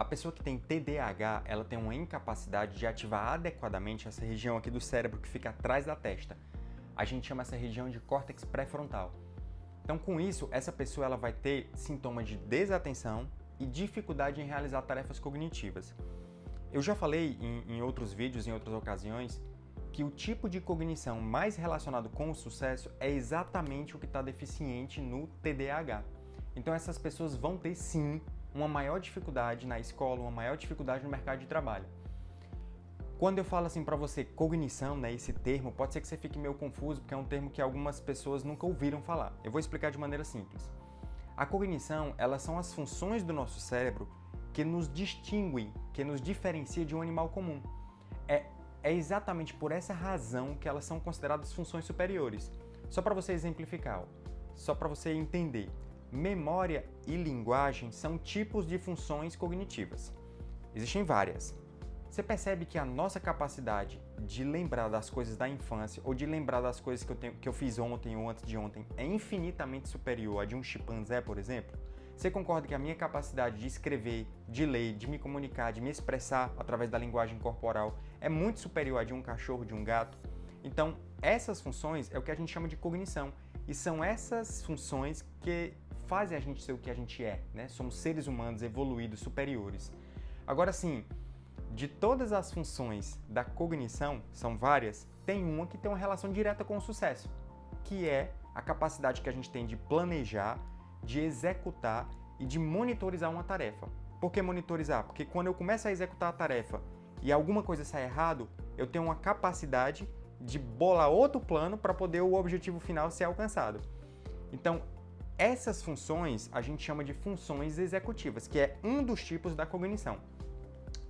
A pessoa que tem TDAH, ela tem uma incapacidade de ativar adequadamente essa região aqui do cérebro que fica atrás da testa. A gente chama essa região de córtex pré-frontal. Então, com isso, essa pessoa ela vai ter sintomas de desatenção e dificuldade em realizar tarefas cognitivas. Eu já falei em outros vídeos, em outras ocasiões, que o tipo de cognição mais relacionado com o sucesso é exatamente o que está deficiente no TDAH. Então essas pessoas vão ter sim uma maior dificuldade na escola, uma maior dificuldade no mercado de trabalho. Quando eu falo assim para você cognição, né, esse termo, pode ser que você fique meio confuso porque é um termo que algumas pessoas nunca ouviram falar. Eu vou explicar de maneira simples. A cognição, elas são as funções do nosso cérebro que nos distinguem, que nos diferencia de um animal comum. É exatamente por essa razão que elas são consideradas funções superiores. Só para você exemplificar, só para você entender. Memória e linguagem são tipos de funções cognitivas. Existem várias. Você percebe que a nossa capacidade de lembrar das coisas da infância ou de lembrar das coisas que eu fiz ontem ou antes de ontem é infinitamente superior à de um chimpanzé, por exemplo? Você concorda que a minha capacidade de escrever, de ler, de me comunicar, de me expressar através da linguagem corporal é muito superior à de um cachorro, de um gato? Então, essas funções é o que a gente chama de cognição. E são essas funções que fazem a gente ser o que a gente é, né? Somos seres humanos evoluídos, superiores. Agora sim, de todas as funções da cognição, são várias, tem uma que tem uma relação direta com o sucesso, que é a capacidade que a gente tem de planejar, de executar e de monitorizar uma tarefa. Por que monitorizar? Porque quando eu começo a executar a tarefa e alguma coisa sai errado, eu tenho uma capacidade de bolar outro plano para poder o objetivo final ser alcançado. Então, essas funções a gente chama de funções executivas, que é um dos tipos da cognição.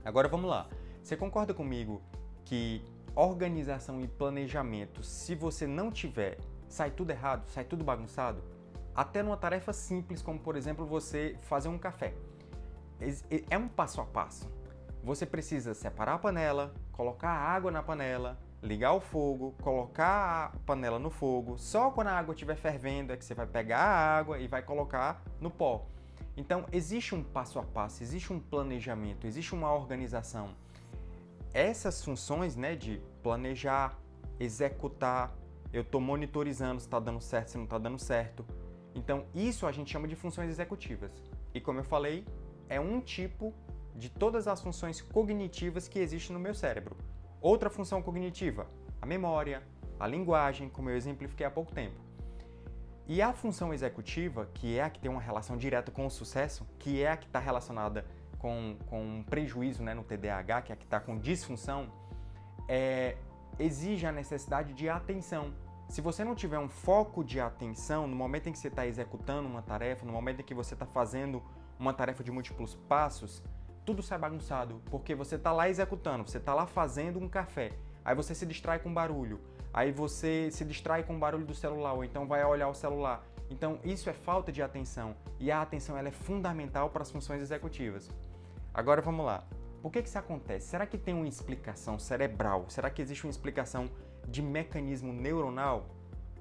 Agora vamos lá. Você concorda comigo que organização e planejamento, se você não tiver, sai tudo errado, sai tudo bagunçado? Até numa tarefa simples, como por exemplo você fazer um café. É um passo a passo. Você precisa separar a panela, colocar a água na panela, ligar o fogo, colocar a panela no fogo. Só quando a água estiver fervendo é que você vai pegar a água e vai colocar no pó. Então existe um passo a passo, existe um planejamento, existe uma organização. Essas funções, né, de planejar, executar, eu estou monitorizando se está dando certo, se não está dando certo. Então, isso a gente chama de funções executivas. E como eu falei, é um tipo de todas as funções cognitivas que existem no meu cérebro. Outra função cognitiva, a memória, a linguagem, como eu exemplifiquei há pouco tempo. E a função executiva, que é a que tem uma relação direta com o sucesso, que é a que está relacionada com um prejuízo, né, no TDAH, que é a que está com disfunção, exige a necessidade de atenção. Se você não tiver um foco de atenção no momento em que você está executando uma tarefa, no momento em que você está fazendo uma tarefa de múltiplos passos, tudo sai bagunçado, porque você está lá executando, você está lá fazendo um café, aí você se distrai com barulho, aí você se distrai com o barulho do celular, ou então vai olhar o celular. Então isso é falta de atenção, e a atenção ela é fundamental para as funções executivas. Agora vamos lá. Por que isso acontece? Será que tem uma explicação cerebral? Será que existe uma explicação de mecanismo neuronal?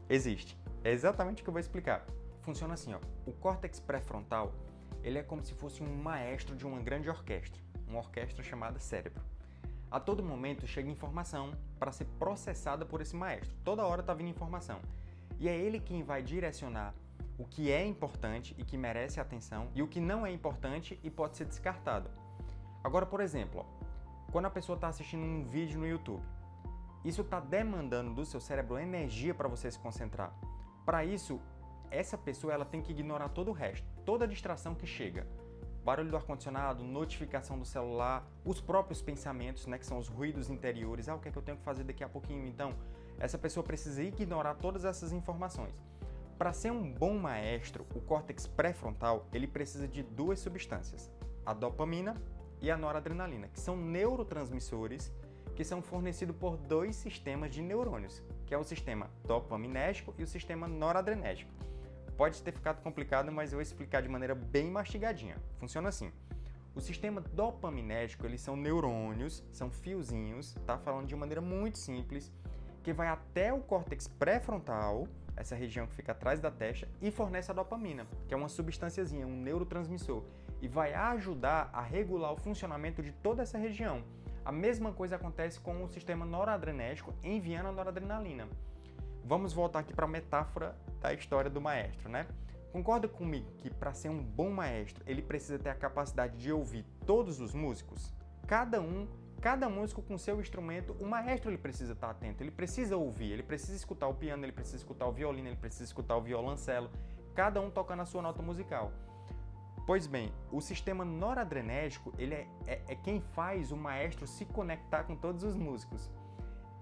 Existe. É exatamente o que eu vou explicar. Funciona assim, ó. O córtex pré-frontal, ele é como se fosse um maestro de uma grande orquestra, uma orquestra chamada cérebro. A todo momento chega informação para ser processada por esse maestro. Toda hora está vindo informação. E é ele quem vai direcionar o que é importante e que merece atenção e o que não é importante e pode ser descartado. Agora, por exemplo, ó, quando a pessoa está assistindo um vídeo no YouTube, isso está demandando do seu cérebro energia para você se concentrar. Para isso, essa pessoa ela tem que ignorar todo o resto, toda a distração que chega. Barulho do ar-condicionado, notificação do celular, os próprios pensamentos, né, que são os ruídos interiores. O que é que eu tenho que fazer daqui a pouquinho? Então, essa pessoa precisa ignorar todas essas informações. Para ser um bom maestro, o córtex pré-frontal ele precisa de duas substâncias, a dopamina e a noradrenalina, que são neurotransmissores que são fornecidos por dois sistemas de neurônios, que é o sistema dopaminérgico e o sistema noradrenérgico. Pode ter ficado complicado, mas eu vou explicar de maneira bem mastigadinha. Funciona assim. O sistema dopaminérgico, eles são neurônios, são fiozinhos, tá? Falando de maneira muito simples, que vai até o córtex pré-frontal, essa região que fica atrás da testa, e fornece a dopamina, que é uma substânciazinha, um neurotransmissor. e vai ajudar a regular o funcionamento de toda essa região. A mesma coisa acontece com o sistema noradrenérgico enviando a noradrenalina. Vamos voltar aqui para a metáfora da história do maestro, né? Concorda comigo que para ser um bom maestro, ele precisa ter a capacidade de ouvir todos os músicos? Cada músico com seu instrumento, o maestro ele precisa estar atento, ele precisa ouvir, ele precisa escutar o piano, ele precisa escutar o violino, ele precisa escutar o violoncelo, cada um tocando a sua nota musical. Pois bem, o sistema noradrenérgico ele é quem faz o maestro se conectar com todos os músicos.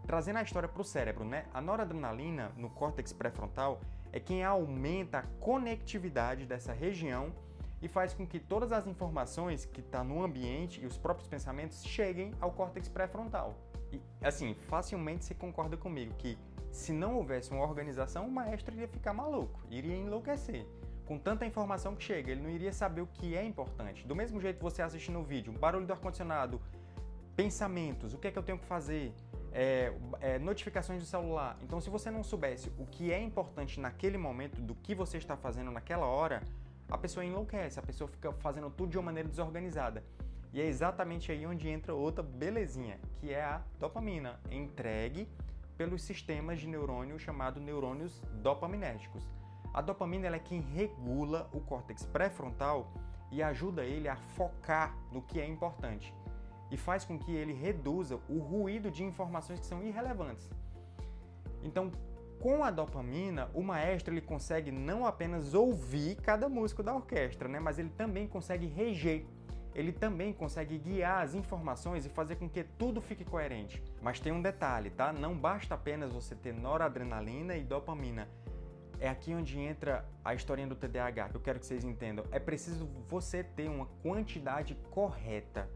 Trazendo a história para o cérebro, né? A noradrenalina no córtex pré-frontal é quem aumenta a conectividade dessa região e faz com que todas as informações que estão no ambiente e os próprios pensamentos cheguem ao córtex pré-frontal. E, assim, facilmente você concorda comigo que se não houvesse uma organização, o maestro iria ficar maluco, iria enlouquecer. Com tanta informação que chega, ele não iria saber o que é importante. Do mesmo jeito que você assistindo o vídeo, barulho do ar-condicionado, pensamentos, o que é que eu tenho que fazer, notificações do celular. Então, se você não soubesse o que é importante naquele momento, do que você está fazendo naquela hora, a pessoa enlouquece, a pessoa fica fazendo tudo de uma maneira desorganizada. E é exatamente aí onde entra outra belezinha, que é a dopamina, entregue pelos sistemas de neurônio chamados neurônios dopaminérgicos. A dopamina ela é quem regula o córtex pré-frontal e ajuda ele a focar no que é importante e faz com que ele reduza o ruído de informações que são irrelevantes. Então, com a dopamina, o maestro ele consegue não apenas ouvir cada músico da orquestra, né, mas ele também consegue reger, ele também consegue guiar as informações e fazer com que tudo fique coerente. Mas tem um detalhe, tá? Não basta apenas você ter noradrenalina e dopamina. É aqui onde entra a historinha do TDAH, que eu quero que vocês entendam. É preciso você ter uma quantidade correta.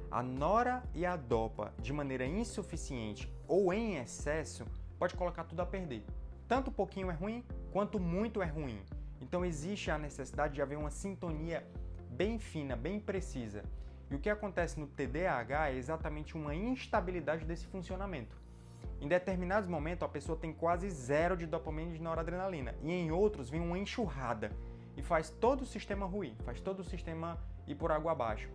A nora e a dopa, de maneira insuficiente ou em excesso, pode colocar tudo a perder. Tanto pouquinho é ruim, quanto muito é ruim. Então existe a necessidade de haver uma sintonia bem fina, bem precisa. E o que acontece no TDAH é exatamente uma instabilidade desse funcionamento. Em determinados momentos, a pessoa tem quase zero de dopamina e de noradrenalina. E em outros, vem uma enxurrada e faz todo o sistema ruir, faz todo o sistema ir por água abaixo.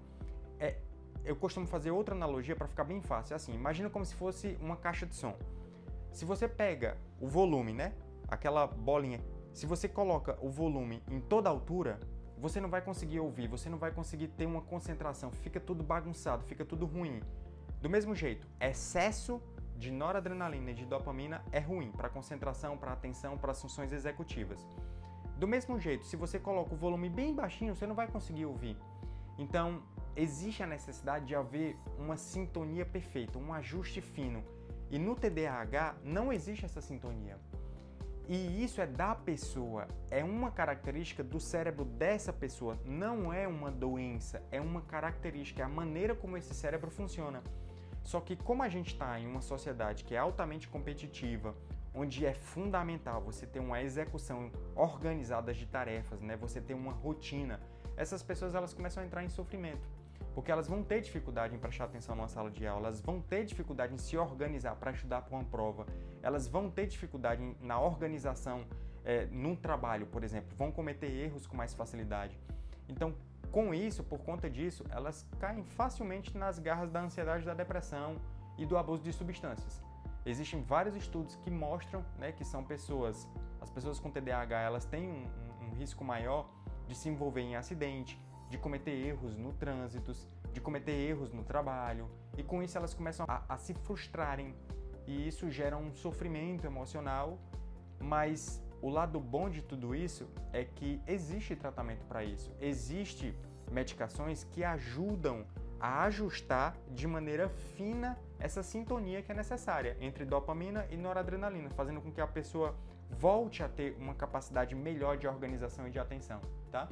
Eu costumo fazer outra analogia para ficar bem fácil. É assim, imagina como se fosse uma caixa de som. Se você pega o volume, né? Aquela bolinha. Se você coloca o volume em toda a altura, você não vai conseguir ouvir, você não vai conseguir ter uma concentração. Fica tudo bagunçado, fica tudo ruim. Do mesmo jeito, excesso de noradrenalina e de dopamina é ruim para a concentração, para a atenção, para as funções executivas. Do mesmo jeito, se você coloca o volume bem baixinho, você não vai conseguir ouvir. Então, existe a necessidade de haver uma sintonia perfeita, um ajuste fino. E no TDAH não existe essa sintonia. E isso é da pessoa, é uma característica do cérebro dessa pessoa, não é uma doença, é uma característica, é a maneira como esse cérebro funciona. Só que como a gente está em uma sociedade que é altamente competitiva, onde é fundamental você ter uma execução organizada de tarefas, né? Você ter uma rotina, essas pessoas elas começam a entrar em sofrimento, porque elas vão ter dificuldade em prestar atenção numa sala de aula, elas vão ter dificuldade em se organizar para estudar para uma prova, elas vão ter dificuldade na organização num trabalho, por exemplo, vão cometer erros com mais facilidade. Então, com isso, por conta disso, elas caem facilmente nas garras da ansiedade, da depressão e do abuso de substâncias. Existem vários estudos que mostram, né, que são as pessoas com TDAH, elas têm um risco maior de se envolver em acidente, de cometer erros no trânsito, de cometer erros no trabalho, e com isso elas começam a se frustrarem, e isso gera um sofrimento emocional, mas o lado bom de tudo isso é que existe tratamento para isso, existe medicações que ajudam a ajustar de maneira fina essa sintonia que é necessária entre dopamina e noradrenalina, fazendo com que a pessoa volte a ter uma capacidade melhor de organização e de atenção, tá?